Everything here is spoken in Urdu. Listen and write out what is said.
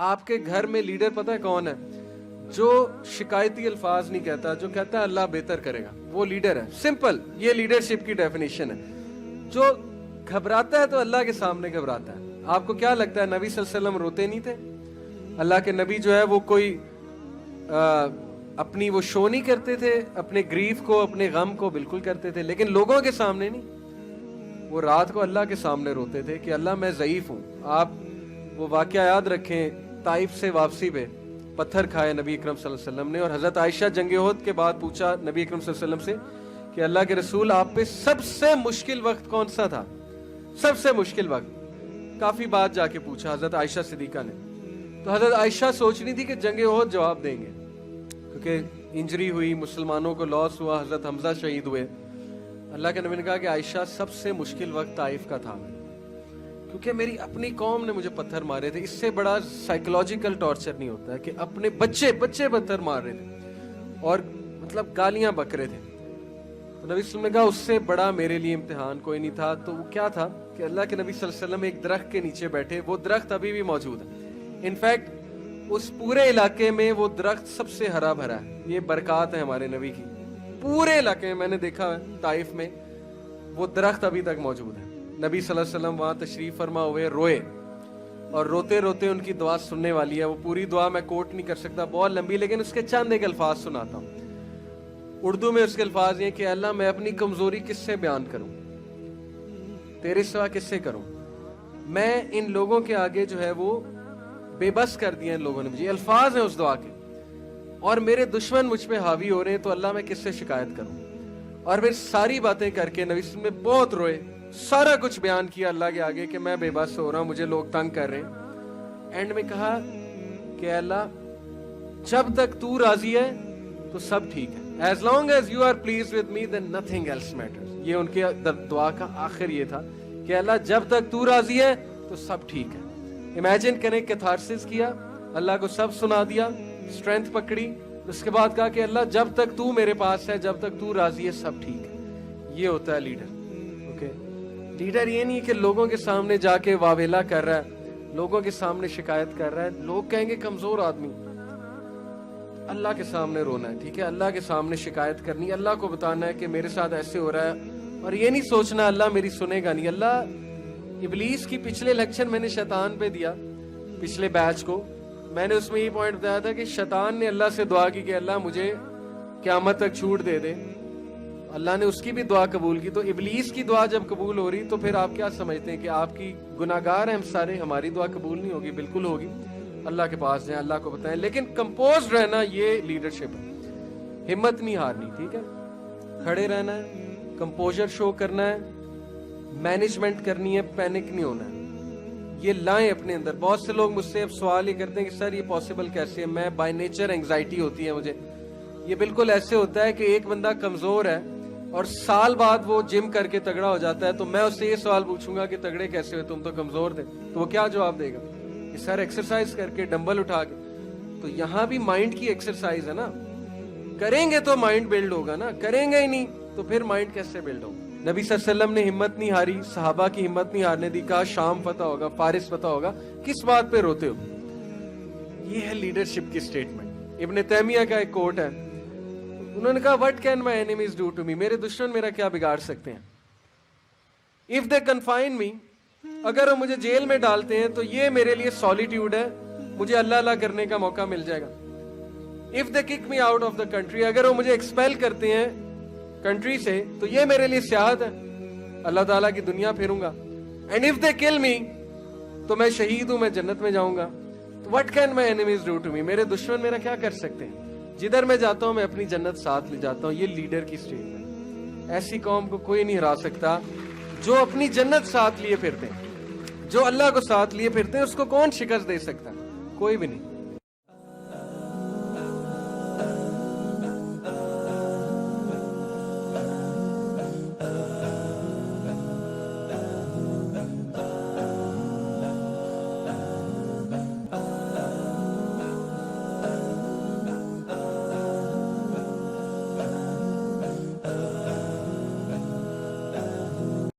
آپ کے گھر میں لیڈر پتہ ہے کون ہے؟ جو شکایتی الفاظ نہیں کہتا, جو کہتا ہے اللہ بہتر کرے گا, وہ لیڈر ہے. سمپل, یہ لیڈرشپ کی ڈیفینیشن ہے. جو گھبراتا ہے تو اللہ کے سامنے گھبراتا ہے. آپ کو کیا لگتا ہے نبی صلی اللہ علیہ وسلم روتے نہیں تھے؟ اللہ کے نبی جو ہے وہ کوئی اپنی وہ شو نہیں کرتے تھے, اپنے گریف کو, اپنے غم کو بالکل کرتے تھے, لیکن لوگوں کے سامنے نہیں. وہ رات کو اللہ کے سامنے روتے تھے کہ اللہ میں ضعیف ہوں. آپ وہ واقعہ یاد رکھیں, طائف سے واپسی پہ پتھر کھائے نبی اکرم صلی اللہ علیہ وسلم نے, اور حضرت عائشہ جنگ احد کے بعد پوچھا نبی اکرم صلی اللہ علیہ وسلم سے کہ اللہ کے رسول آپ پہ سب سے مشکل وقت کون سا تھا؟ سب سے مشکل وقت. کافی بات جا کے پوچھا حضرت عائشہ صدیقہ نے. تو حضرت عائشہ سوچ رہی تھی کہ جنگ احد جواب دیں گے, کیونکہ انجری ہوئی, مسلمانوں کو لاس ہوا, حضرت حمزہ شہید ہوئے. اللہ کے نبی نے کہا کہ عائشہ سب سے مشکل وقت طائف کا تھا, کیونکہ میری اپنی قوم نے مجھے پتھر مارے تھے. اس سے بڑا سائیکولوجیکل ٹارچر نہیں ہوتا ہے کہ اپنے بچے پتھر مار رہے تھے اور مطلب گالیاں بک رہے تھے. تو نبی صلی اللہ علیہ وسلم نے کہا اس سے بڑا میرے لیے امتحان کوئی نہیں تھا. تو وہ کیا تھا کہ اللہ کے نبی صلی اللہ علیہ وسلم ایک درخت کے نیچے بیٹھے. وہ درخت ابھی بھی موجود ہے. انفیکٹ اس پورے علاقے میں وہ درخت سب سے ہرا بھرا ہے. یہ برکات ہے ہمارے نبی کی. پورے علاقے میں میں نے دیکھا ہے طائف میں وہ درخت ابھی تک موجود ہے. نبی صلی اللہ علیہ وسلم وہاں تشریف فرما ہوئے, روئے, اور روتے روتے ان کی دعا سننے والی ہے. وہ پوری دعا میں کوٹ نہیں کر سکتا, بہت لمبی, لیکن اس کے چند ایک الفاظ سناتا ہوں. اردو میں اس کے الفاظ یہ کہ اللہ میں اپنی کمزوری کس سے بیان کروں, تیرے سوا کس سے کروں. میں ان لوگوں کے آگے جو ہے وہ بے بس کر دیا ان لوگوں نے مجھے. الفاظ ہیں اس دعا کے, اور میرے دشمن مجھ پہ حاوی ہو رہے ہیں, تو اللہ میں کس سے شکایت کروں. اور پھر ساری باتیں کر کے نبی صلی اللہ علیہ وسلم بہت روئے, سارا کچھ بیان کیا اللہ کے آگے کہ میں بے بس ہو رہا ہوں, مجھے لوگ تنگ کر رہے ہیں. اینڈ میں کہا کہ اللہ جب تک تو راضی ہے تو سب ٹھیک ہے. As long as you are pleased with me then nothing else matters. یہ ان کے دعا کا آخر یہ تھا کہ اللہ جب تک تو راضی ہے تو سب ٹھیک ہے. امیجن کریں کیتھارسس کیا, اللہ کو سب سنا دیا, اسٹرینتھ پکڑی, اس کے بعد کہا کہ اللہ جب تک تو میرے پاس ہے, جب تک تو راضی ہے, سب ٹھیک ہے. یہ ہوتا ہے لیڈر. اوکے, لیڈر یہ نہیں کہ لوگوں کے سامنے جا کے واویلا کر رہا ہے, لوگوں کے سامنے شکایت کر رہا ہے. لوگ کہیں گے کمزور آدمی. اللہ کے سامنے رونا ہے, ٹھیک ہے, اللہ کے سامنے شکایت کرنی ہے, اللہ کو بتانا ہے کہ میرے ساتھ ایسے ہو رہا ہے, اور یہ نہیں سوچنا اللہ میری سنے گا نہیں. اللہ ابلیس کی پچھلے لیکچر میں نے شیطان پہ دیا, پچھلے بیچ کو میں نے اس میں یہ پوائنٹ بتایا تھا کہ شیطان نے اللہ سے دعا کی کہ اللہ مجھے قیامت تک چھوٹ دے دے. اللہ نے اس کی بھی دعا قبول کی. تو ابلیس کی دعا جب قبول ہو رہی تو پھر آپ کیا سمجھتے ہیں کہ آپ کی گناہگار ہیں ہم سارے, ہماری دعا قبول نہیں ہوگی؟ بالکل ہوگی. اللہ کے پاس جائیں, اللہ کو بتائیں, لیکن کمپوزڈ رہنا یہ لیڈرشپ ہے. ہمت نہیں ہارنی, ٹھیک ہے, کھڑے رہنا ہے, کمپوزر شو کرنا ہے, مینجمنٹ کرنی ہے, پینک نہیں ہونا ہے. یہ لائیں اپنے اندر. بہت سے لوگ مجھ سے اب سوال یہ کرتے ہیں کہ سر یہ پاسبل کیسے ہے, میں بائی نیچر اینگزائٹی ہوتی ہے مجھے. یہ بالکل ایسے ہوتا ہے کہ ایک بندہ کمزور ہے اور سال بعد وہ جم کر کے تگڑا ہو جاتا ہے, تو میں اس سے یہ سوال پوچھوں گا کہ تگڑے کیسے ہوئے, تم تو کمزور تھے, تو وہ کیا جواب دے گا کہ سر ایکسرسائز کر کے, ڈمبل اٹھا کے. تو یہاں بھی مائنڈ کی ایکسرسائز ہے نا, کریں گے تو مائنڈ بلڈ ہوگا نا, کریں گے ہی نہیں تو پھر مائنڈ کیسے بلڈ ہوگا. نبی صلی اللہ علیہ وسلم نے ہمت نہیں ہاری, صحابہ کی ہمت نہیں ہارنے دی. کہا شام فتح ہوگا, فارس فتح ہوگا, کس بات پہ روتے ہو. یہ ہے لیڈرشپ کی سٹیٹمنٹ. ابن تیمیہ کا ایک کوٹ ہے, انہوں نے کہا what can my enemies do to me, میرے دشمن میرا کیا بگاڑ سکتے ہیں. if they confine me, اگر وہ مجھے جیل میں ڈالتے ہیں تو یہ میرے لیے سولیٹیوڈ ہے, مجھے اللہ اللہ کرنے کا موقع مل جائے گا. if they kick me out of the country, اگر وہ مجھے ایکسپیل کرتے ہیں کنٹری سے تو یہ میرے لیے سیاحت ہے, اللہ تعالیٰ کی دنیا پھروں گا. and if they kill me, تو میں شہید ہوں, میں جنت میں جاؤں گا. تو what can my enemies do to me, میرے دشمن میرا کیا کر سکتے ہیں. جدھر میں جاتا ہوں میں اپنی جنت ساتھ لے جاتا ہوں. یہ لیڈر کی سٹیٹمنٹ. ایسی قوم کو کوئی نہیں ہرا سکتا جو اپنی جنت ساتھ لیے پھرتے ہیں, جو اللہ کو ساتھ لیے پھرتے ہیں, اس کو کون شکست دے سکتا؟ کوئی بھی نہیں.